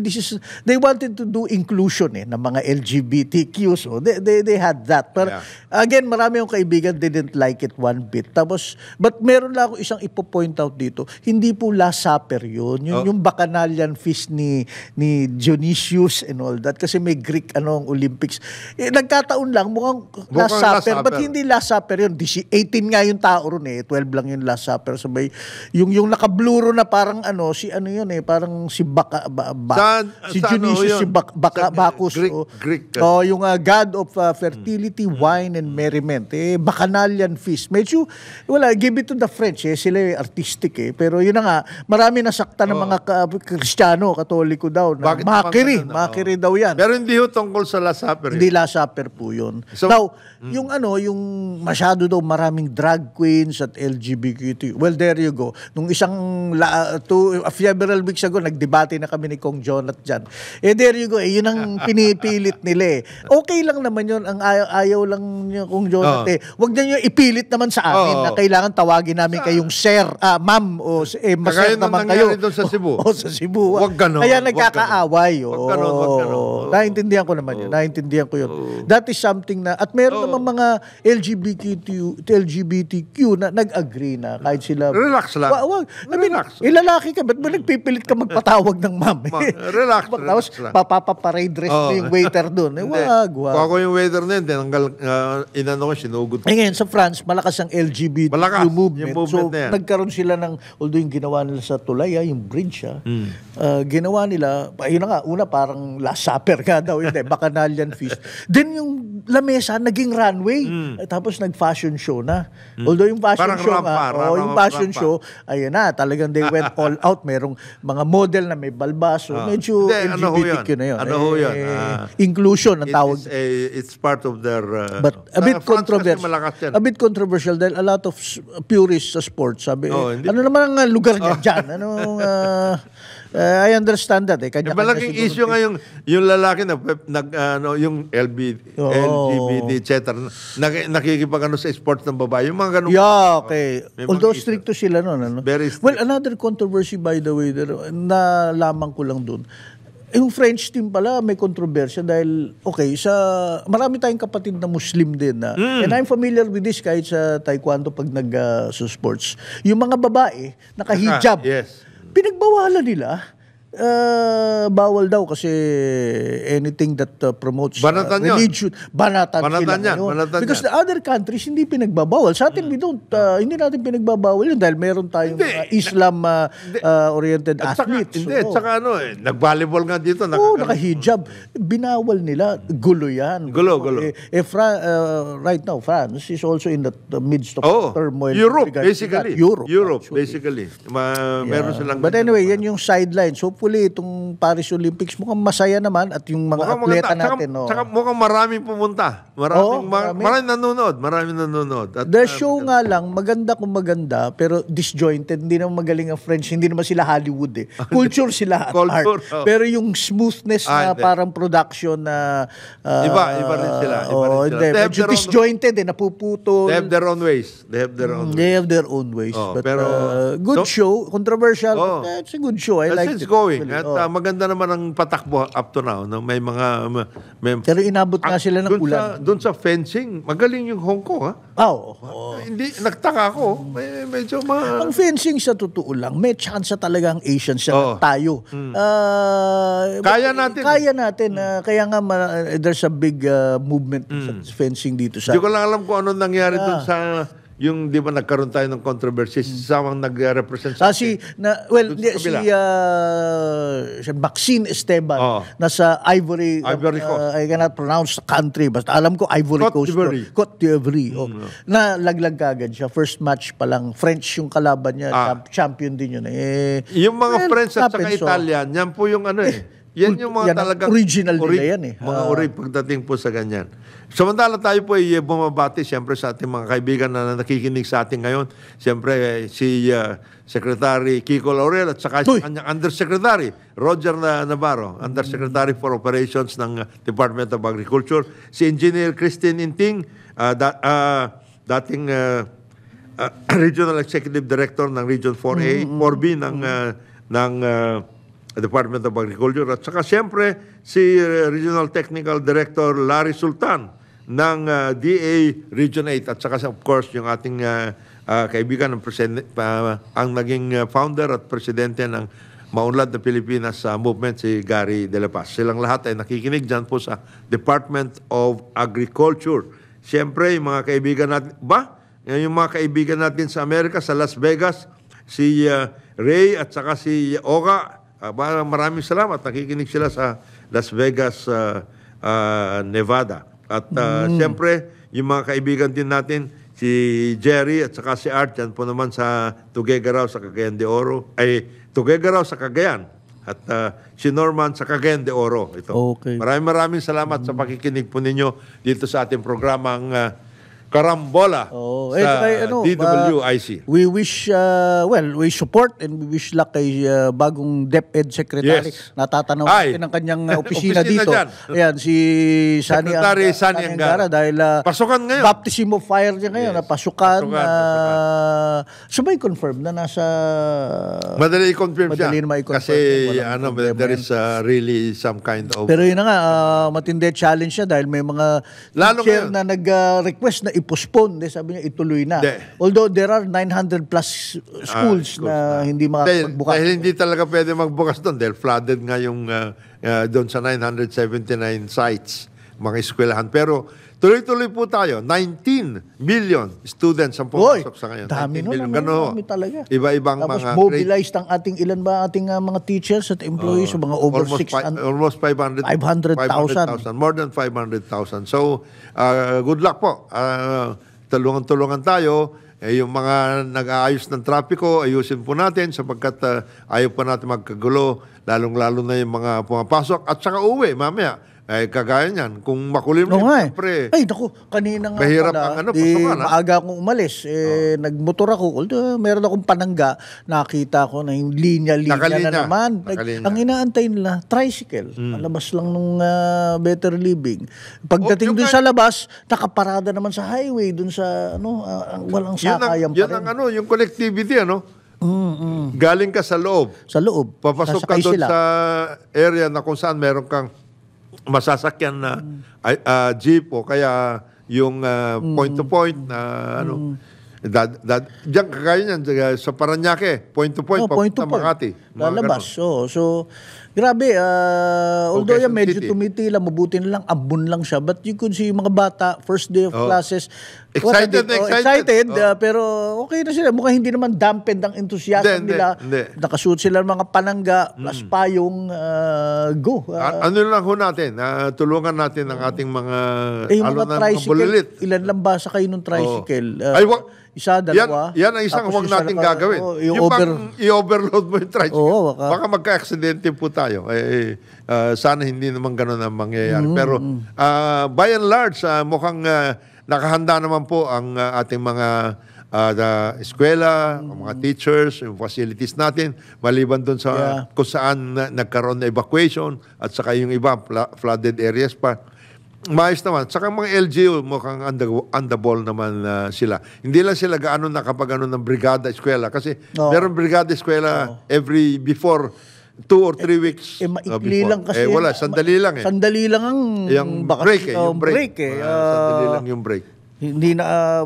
they wanted to do inclusion ng mga LGBTQ. So, they had that. But again, marami yung kaibigan didn't like it one bit. Tapos, but meron lang ako isang ipo-point out dito. Hindi po Last Supper yun. Yung Bacchanalian feast ni Dionysius and all that. Kasi may Greek Olympics. Nagkataon lang, mukhang Last Supper. But hindi Last Supper yun. 18 nga yung tao ron 12 lang yung Last Supper. Sabay, yung nakabluro na parang si parang si Dionysius, si Bacchus. Greek. Yung God of fertility, wine, and merriment. Bacchanalian feast. Medyo, give it to the French. Sila artistic Pero yun na nga, marami nasaktan ng mga Kristiyano, Katoliko daw. Na makiri daw yan. Pero hindi ho tungkol sa Last Supper. Hindi Last Supper po yun. So, now, yung masyado daw maraming drag queens at LGBTQ. Well, there you go. Nung several weeks ago, nagdebate na kami ni Kong Jonat dyan. There you go. Yun ang pinipilit nila Okay lang naman yun. Ang ayaw lang niya Kong Jonat Huwag na nyo ipilit naman sa amin na kailangan tawagin namin kayong sir, ma'am, o maser naman kayo. Doon sa Cebu. Sa Cebu. Wag ganon. Kaya nagkakaaway. Wag ganon. Naintindihan ko naman yun. Naintindihan ko yun. That is something na, at meron naman mga LGBTQ na nag-agree na kahit sila. Relax lang. Ilalaki ka, ba't mo nagpipilit ka magpatawag ng ma'am? Relax. Tapos papaparade dress mo yung waiter doon. Wag. Kung ako yung waiter na yun, sinugod. Ngayon, sa France, malakas ang LGBTQ movement. So, na yan. Nagkaroon sila ng, although yung ginawa nila sa Tulay, yung bridge, ginawa nila, yun na nga, una parang Last Supper nga daw, Bacchanalian feast. Then yung lamesa, naging runway. Tapos nag-fashion show na. Although yung fashion show, ayun na, talagang they went all out. Merong mga model na may balbaso. Medyo LGBTQ na yun. Ano ho yun? Inclusion ang tawag. It's part of their... but a bit controversial. A bit controversial dahil a lot of purists sa sports sabi, ano naman ang lugar niya dyan? I understand that. Malaking issue nga yung lalaki na yung LGBT, etc. Nakikipag sa sports ng babae. Yung mga ganun. Yeah, okay. Although stricto sila nun. Very strict. Well, another controversy by the way, nalaman ko lang dun. Yung French team pala may kontrobersya dahil, marami tayong kapatid na Muslim din. And I'm familiar with this kahit sa taekwondo pag nag-sports. Yung mga babae, naka-hijab. Yes. Pinagbawalan nila. Bawal daw kasi anything that promotes religion. Banatan yun. Because the other countries hindi pinagbabawal. Sa atin, hindi natin pinagbabawal yun dahil meron tayong Islam-oriented athletes. Tsaka nag-volleyball nga dito. Naka-hijab. Binawal nila. Gulo yan. Gulo. Right now, France is also in the midst of turmoil. Europe, basically. Meron silang... But anyway, yan yung sidelines. Hopefully, itong Paris Olympics mukhang masaya naman at yung mga atleta natin. Tsaka mukhang maraming pumunta. Maraming nanonood. At, the show nga lang, maganda kung maganda, pero disjointed. Hindi naman magaling ang French. Hindi naman sila Hollywood Culture sila at art. Pero yung smoothness na parang production na... iba rin sila. Medyo disjointed napuputol. They have their own ways. They have their own ways. But good show. Controversial. But it's a good show. I like it. It's going. At maganda naman ang patakbo up to now. May mga... Pero inabot nga sila ng ulan. Doon sa fencing, magaling yung Hong Kong, Hindi, nagtaka ako. Medyo Ang fencing sa totoo lang, may chance talaga ang Asians tayo. Kaya natin. Kaya nga there's a big movement sa fencing dito sa... Hindi ko lang alam kung ano nangyari doon sa... Yung, di ba, nagkaroon tayo ng controversy, samang nag-represent sa si Maxine Esteban, nasa Ivory Coast. I cannot pronounce the country, basta alam ko Ivory Coast. Cote d'Ivoire. Na laglag kagad siya. First match pa lang. French yung kalaban niya. Champion din yun. Yung mga French at saka Italian, yan po yung yan yung mga talagang original nila yan mga pagdating po sa ganyan. Samantala tayo po ay bumabati siyempre sa ating mga kaibigan na nakikinig sa atin ngayon. Siyempre si Secretary Kiko Laurel at saka si kanyang Undersecretary Roger Navarro, Undersecretary for Operations ng Department of Agriculture. Si Engineer Christine Inting, dating Regional Executive Director ng Region 4A, 4B ng Department of Agriculture. At saka siyempre si Regional Technical Director Larry Sultan ng DA Region 8. At saka of course yung ating kaibigan ng ang naging founder at presidente ng Maunlad na Pilipinas Movement, si Gary De La Paz. Silang lahat ay nakikinig dyan po sa Department of Agriculture. Siyempre, yung mga kaibigan natin, yung mga kaibigan natin sa Amerika, sa Las Vegas, si Ray at saka si Oga, maraming salamat. Nakikinig sila sa Las Vegas, Nevada. At siyempre, yung mga kaibigan din natin, si Jerry at saka si Art, yan po naman sa Tuguegarao sa Cagayan de Oro. Tuguegarao sa Cagayan. At si Norman sa Cagayan de Oro. Ito. Okay. Maraming salamat sa pakikinig po ninyo dito sa ating programang Karambola sa DWIC. We wish, we support and we wish luck kay bagong DepEd Secretary. Yes. Natatanaw natin ang kanyang opisina dito. Dyan. Ayan, si Secretary Sani Angara. Dahil pasukan ngayon. Baptism of fire niya ngayon. Yes. Pasukan. So may confirm na nasa... Madali i-confirm siya. Kasi there is really some kind of... Pero yun na nga, matindi challenge siya dahil may mga teacher na nag-request na i-postpone. Sabi niya, ituloy na. Although there are 900 plus schools na hindi makapagbukas. Dahil hindi talaga pwede magbukas doon. Dahil flooded nga yung doon sa 979 sites, mga eskwelahan. Pero tuloy-tuloy po tayo. 19 million students ang pumasok sa ngayon. Dami nun. Dami talaga. Iba-ibang tapos mga mobilized ang ating mga teachers at employees, so mga over 600. Almost 500,000. More than 500,000. So, good luck po. Tulungan-tulungan tayo. Yung mga nag-aayos ng trapiko, ayusin po natin sapagkat ayaw pa natin magkagulo, lalong-lalo na yung mga pumapasok at saka uwi mamaya. Kagaya niyan, kung makulim siyempre. Naku, kanina nga mahirap ang pasukan. Maaga akong umalis. Nagmotor ako. Although, meron akong panangga. Nakita ko na yung linya-linya na naman. Ang inaantay nila, tricycle. Palabas lang nung Better Living. Pagdating dun sa labas, nakaparada naman sa highway, dun sa, walang sakayan pa rin. Yung connectivity, galing ka sa loob. Sa loob. Papasok ka doon sa area na kung saan meron kang masasakyan na jeep o kaya yung point-to-point na diyan kagaya niyan sa Parañaque, point-to-point papunta Makati. Lalabas. So, grabe. Although yan medyo tumitila, mabuti na lang, abon lang siya. But you could see mga bata, first day of classes, excited. Pero okay na sila. Mukhang hindi naman dampened ang enthusiasm nila. Nakasuot sila ng mga panangga, plus payong go. Ano lang ho natin, tulungan natin ang ating mga mga tricycle, ilan lang ba sa kayo ng tricycle? Isa, dalawa. Yan ang isang huwag natin gagawin. Yung i-overload mo yung tricycle. Baka magka-aksidente po tayo. Sana hindi naman ganun ang mangyayari. Pero by and large, mukhang nakahanda naman po ang ating mga eskwela, mga teachers, yung facilities natin, maliban doon sa kung saan nagkaroon na evacuation at saka yung iba flooded areas pa. Maayos naman. Saka mga LGU, mukhang on the ball naman sila. Hindi lang sila gaano nakapag-ano ng brigada eskwela. Kasi meron brigada eskwela before 2 or 3 weeks. Maikli lang kasi. Wala, sandali lang Sandali lang ang break. Sandali lang yung break. Hindi na,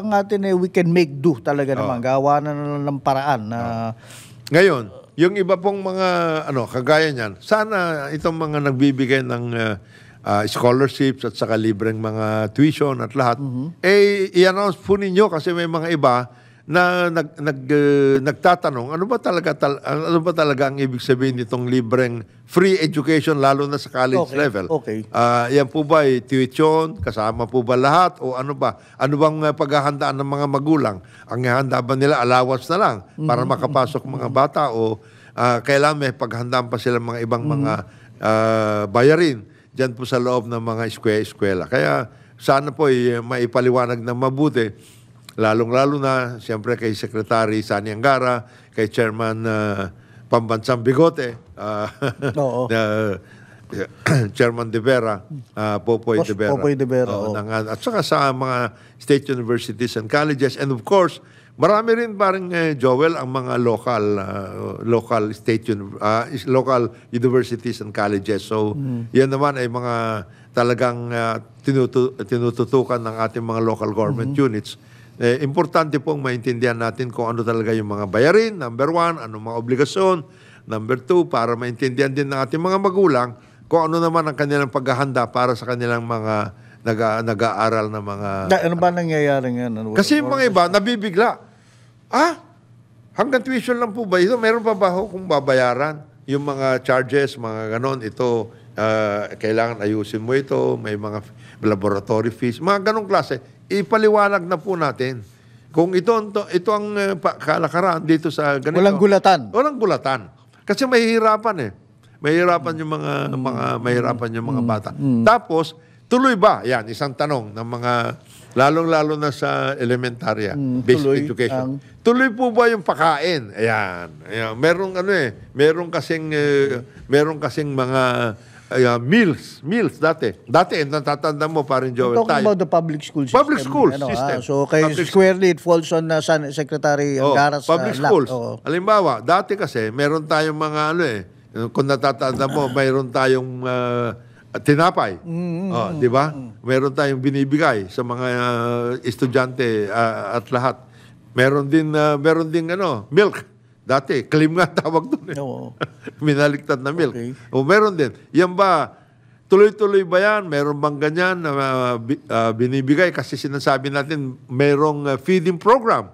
ang atin we can make do talaga naman. Gawa na ng paraan. Ngayon, yung iba pong mga, kagaya niyan, sana itong mga nagbibigay ng scholarships at saka libreng mga tuition at lahat, i-announce po ninyo kasi may mga iba na nagtatanong, ano ba talaga ang ibig sabihin nitong libreng free education lalo na sa college level? Yan po ba tuition, kasama po ba lahat o ano ba? Ano bang paghahandaan ng mga magulang? Ang handa ba nila allowance na lang para makapasok mga bata o kailangan may paghandaan pa sila mga ibang mga bayarin dyan po sa loob ng mga eskwela. Kaya sana po maipaliwanag ng mabuti, lalong-lalo na siyempre kay Secretary Sani Angara, kay Chairman Pambansang Bigote, Chairman De Vera, Popoy De Vera. At saka sa mga state universities and colleges. And of course, marami rin parang Joel ang mga local universities and colleges. So, yan naman ay mga talagang tinututukan ng ating mga local government units Importante pong maintindihan natin kung ano talaga yung mga bayarin, number 1, ano mga obligasyon, number 2, para maintindihan din ng ating mga magulang kung ano naman ang kanilang paghahanda para sa kanilang mga nag-aaral na mga... Ano ba nangyayari ngayon? Kasi yung mga iba, nabibigla. Hanggang tuition lang po ba ito? Meron pa ba kung babayaran? Yung mga charges, mga ganon, ito, kailangan ayusin mo ito, may mga laboratory fees, mga ganong klase. Ipaliwanag na po natin. Kung ito ang kalakaran dito sa ganito. Walang gulatan. Walang gulatan. Kasi mahihirapan eh. Mahihirapan yung mga bata. Tapos, tuloy ba? Yan, isang tanong ng mga, lalong-lalo na sa elementarya, basic education. Tuloy po ba yung pakain? Ayan. Merong kasing mga meals dati. Dati, natatanda mo pa rin, Joel. Talking about the public school system. Public school system. So, kay squarely, it falls on Secretary Angaras. Public schools. Halimbawa, dati kasi, meron tayong mga kung natatanda mo, mayroon tayong tinapay. Di ba? Meron tayong binibigay sa mga estudyante at lahat. Meron din milk. Dati, claim nga tawag doon eh. Minaliktad na milk. Okay. Meron din. Yan ba, tuloy-tuloy ba yan? Meron bang ganyan na binibigay? Kasi sinasabi natin, merong feeding program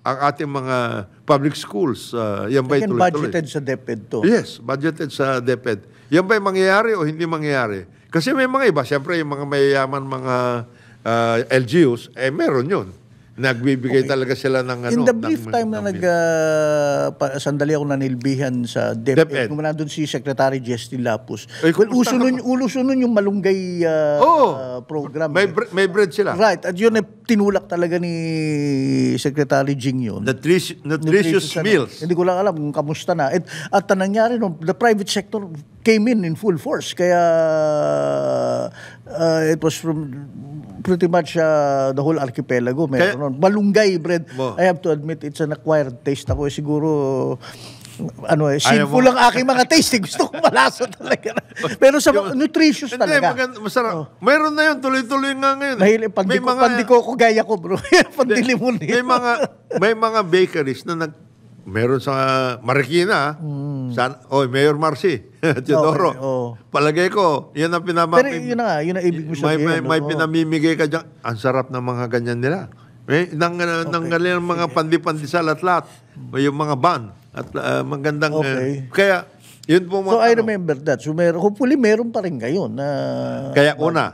ang ating mga public schools. Yan ba tuloy-tuloy? Budgeted sa DepEd to? Yes, budgeted sa DepEd. Yan ba mangyayari o hindi mangyayari? Kasi may mga iba, siyempre yung mga mayayaman mga LGUs, meron yun. Nagbibigay talaga sila ng In the brief time na sandali ako nanilbihan sa DepEd, kung nandun si Secretary Jesty Lapus, uso nun yung malunggay program. May bread sila. Right. At yun tinulak talaga ni Secretary Jing yun. Nutritious meals. Hindi ko lang alam kung kamusta na. At nangyari nun, the private sector came in full force. Kaya it was from pretty much the whole archipelago. Meron malunggay bread. I have to admit, it's an acquired taste. Ako siguro, sinful ang aking mga taste. Gusto ko malasa talaga. Pero sa nutritious talaga. Masarap. Meron na yun, tuloy-tuloy nga ngayon. Pandiko ko gaya ko, bro. Pandilimun yun. May mga bakeries na meron sa Marikina, Mayor Marcy, Teodoro. Palagay ko, yan ang Pero yun na nga, yun ang ibig mo sabihin. May pinamimigay ka dyan. Ang sarap ng mga ganyan nila. Nang galing mga pandi-pandisal at lahat. May yung mga ban. At magandang... Kaya, yun po So, I remember that. So, hopefully, meron pa rin ngayon. Kaya una,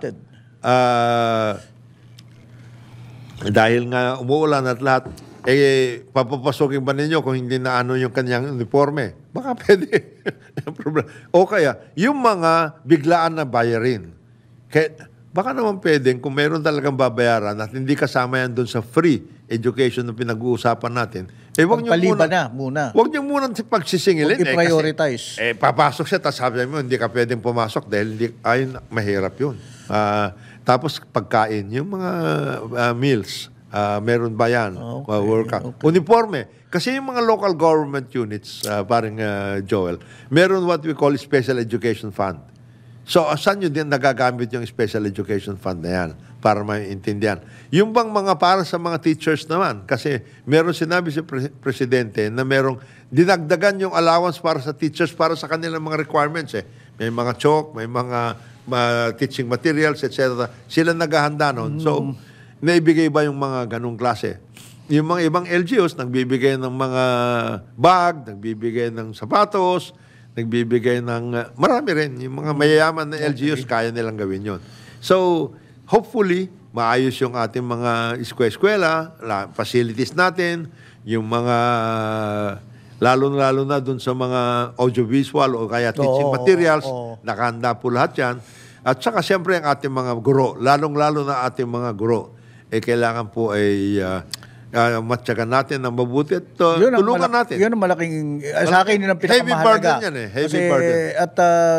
dahil nga umuulan at lahat, papapasokin ba ninyo kung hindi na yung kanyang uniforme? Baka pwede. O kaya, yung mga biglaan na bayarin. Kaya, baka naman pwedeng kung meron talagang babayaran at hindi kasama yan doon sa free education na pinag-uusapan natin, wag nyo muna. Wag nyo muna pagsisingilin. Wag i-prioritize. Papasok siya, tapos sabi mo, hindi ka pwedeng pumasok dahil mahirap yun. Tapos pagkain, yung mga meals, meron ba yan? Workout. Uniforme. Kasi yung mga local government units, parang Joel, meron what we call special education fund. So, saan yun din nagagamit yung special education fund na yan para maintindihan? Yung bang mga para sa mga teachers naman, kasi meron sinabi si Presidente na merong dinagdagan yung allowance para sa teachers para sa kanilang mga requirements. May mga chalk, may mga teaching materials, etc. Sila naghahanda nun. So, naibigay ba yung mga ganong klase? Yung mga ibang LGUs, nagbibigay ng mga bag, nagbibigay ng sapatos, nagbibigay ng marami rin. Yung mga mayayaman na LGUs, kaya nilang gawin yon. So, hopefully, maayos yung ating mga eskwela, facilities natin, yung mga lalo na dun sa mga audiovisual o kaya teaching materials, nakahanda po lahat yan. At saka siyempre ang ating mga guro, lalong-lalo na ating mga guro, kailangan po ay matyagan natin ng mabuti at Yun ang tulungan natin. Yun ang malaking, sa akin yun ang Heavy pinakamahalaga. burden yan eh. Heavy burden. At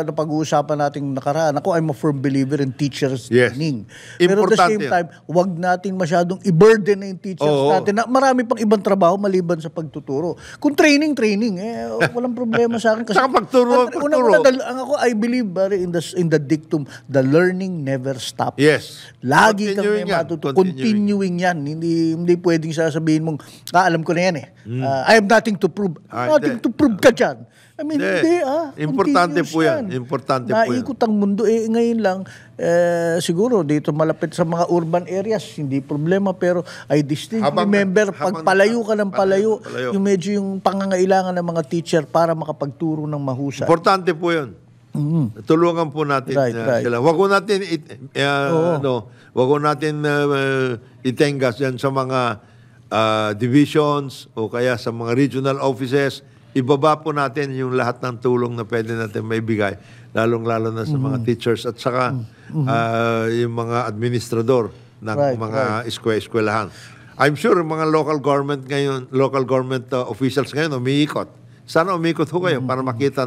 napag-uusapan nating nakaraan, ako, I'm a firm believer in teachers Yes. training. Pero at the Importante same yun. time, wag natin masyadong i-burden na yung teachers Oo. natin na marami pang ibang trabaho maliban sa pagtuturo. Kung training, walang problema sa akin. Kasi, Saka pagturo. ako, I believe in the dictum, the learning never stops. Yes. Lagi kang may Continuing yan. matutunan. Continuing yan. Hindi pwedeng sasabihin mong, alam ko na yan eh. I have nothing to prove. Nothing to prove ka dyan. I mean, hindi Importante continuous po yan. Importante po yan. Naikot ang mundo. Ngayon lang, siguro dito malapit sa mga urban areas, hindi problema. Pero I distinctly remember, pag palayo ka ng palayo, yung medyo yung pangangailangan ng mga teacher para makapagturo ng mahusay. Importante po yun. Tulungan po natin sila. Wag ko natin wag ko natin itengas yan sa mga divisions o kaya sa mga regional offices. Ibaba po natin yung lahat ng tulong na pwede natin maibigay, lalong-lalo na sa mga teachers at saka yung mga administrador ng mga eskwelahan. I'm sure yung mga local government officials ngayon umiikot. Sana umikot ho kayo para makita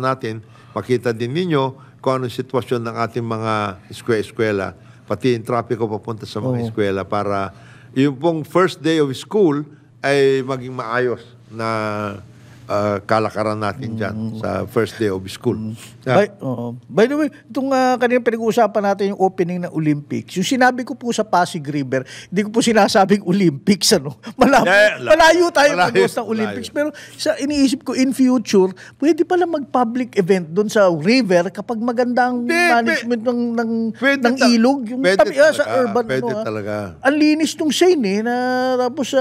din ninyo kung anong sitwasyon ng ating mga eskwela, pati yung trapiko papunta sa mga eskwela para yung pong first day of school ay maging maayos na kalakaran natin dyan sa first day of school. By the way, itong kanina pinag-uusapan natin yung opening ng Olympics. Yung sinabi ko po sa Pasig River, hindi ko po sinasabing Olympics. Malayo tayo pag-host ng Olympics. Pero iniisip ko, in future, pwede pala mag-public event doon sa river kapag maganda ang management ng ilog. Yung tabi sa urban. Pwede talaga. Ang linis nung Seine tapos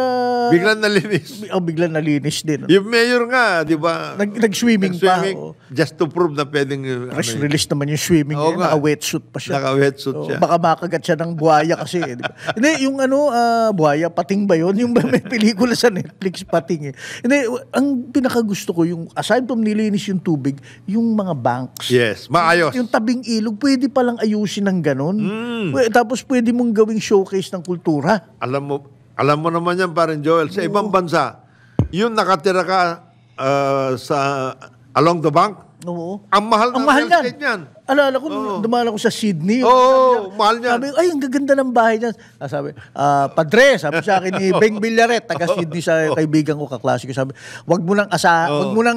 biglang nalinis. Biglang nalinis din. Yung mayor nga, di ba? Nag-swimming pa. Just to prove na pwedeng... Press release naman yung swimming niya. Naka-wetsuit pa siya. Naka-wetsuit siya. Baka makagat siya ng buhaya kasi. Di ba? Hindi, yung buhaya, pating ba yun? Yung may pelikula sa Netflix, pating eh. Hindi, ang pinakagusto ko, yung aside from nilinis yung tubig, yung mga banks. Yes, maayos. Yung tabing ilog, pwede palang ayusin ng ganon. Tapos pwede mong gawing showcase ng kultura. Alam mo naman yan, parang Joel, sa ibang bansa, yung nakatira ka along the bank, ang mahal ng real estate niyan. Alala ko, dumaan ako sa Sydney. Mahal niyan. Sabi, ay, ang gaganda ng bahay niyan. Sabi, Padre, sabi sa akin ni Beng Villaret, taga Sydney sa kaibigan ko, kaklase ko. Sabi, wag mo nang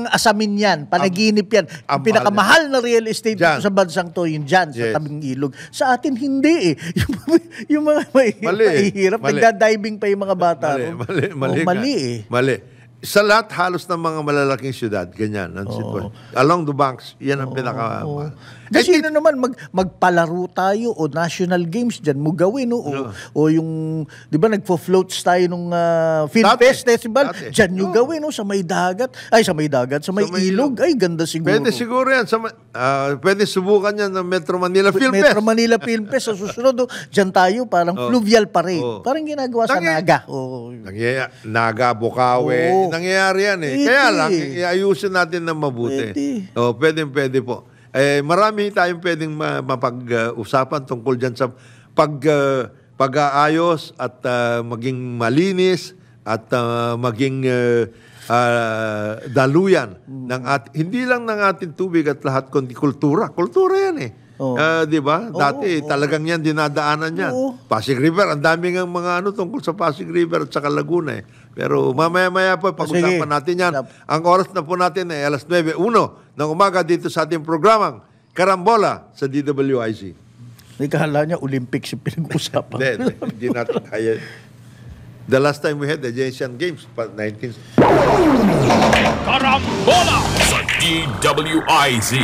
asamin yan. Panaginip yan. Ang pinakamahal na real estate dito sa bansang to, yun dyan, sa tabing ilog. Sa atin, hindi eh. Yung mga mahihirap, nagda-diving pa yung mga bata. Mali. Sa lahat halos ng mga malalaking syudad, ganyan ang sitwasyon. Along the banks, yan ang pinaka... Kasi naman, magpalaro tayo o national games dyan mo gawin, o yung, di ba, nagpo-floats tayo nung Film Fest Festival, dyan nyo gawin, sa may dagat, sa may ilog, ay, ganda siguro. Pwede siguro yan. Pwede subukan yan ng Metro Manila Film Fest. Metro Manila Film Fest, sa susunod, dyan tayo, parang fluvial parade. Parang ginagawa sa Naga. Naga, Bukawi, nangyayari yan eh. Kaya lang, iayusin natin ng mabuti. Pwede po. Marami tayong pwedeng mapag-usapan tungkol dyan sa pag-aayos at maging malinis at maging daluyan ng hindi lang ng ating tubig at lahat kundi kultura. Kultura yan eh. Di ba? Dati talagang yan dinadaanan yan. Pasig River, ang daming mga tungkol sa Pasig River at saka Laguna eh. Pero mamaya-maya po pag-usapan natin yan. Ang oras na po natin ay 9:01 ng umaga dito sa ating programang Karambola sa DWIC. May kahala niya, Olympics yung pinag-usapan. Hindi natin kaya. The last time we had the Asian Games, 19... Karambola sa DWIC.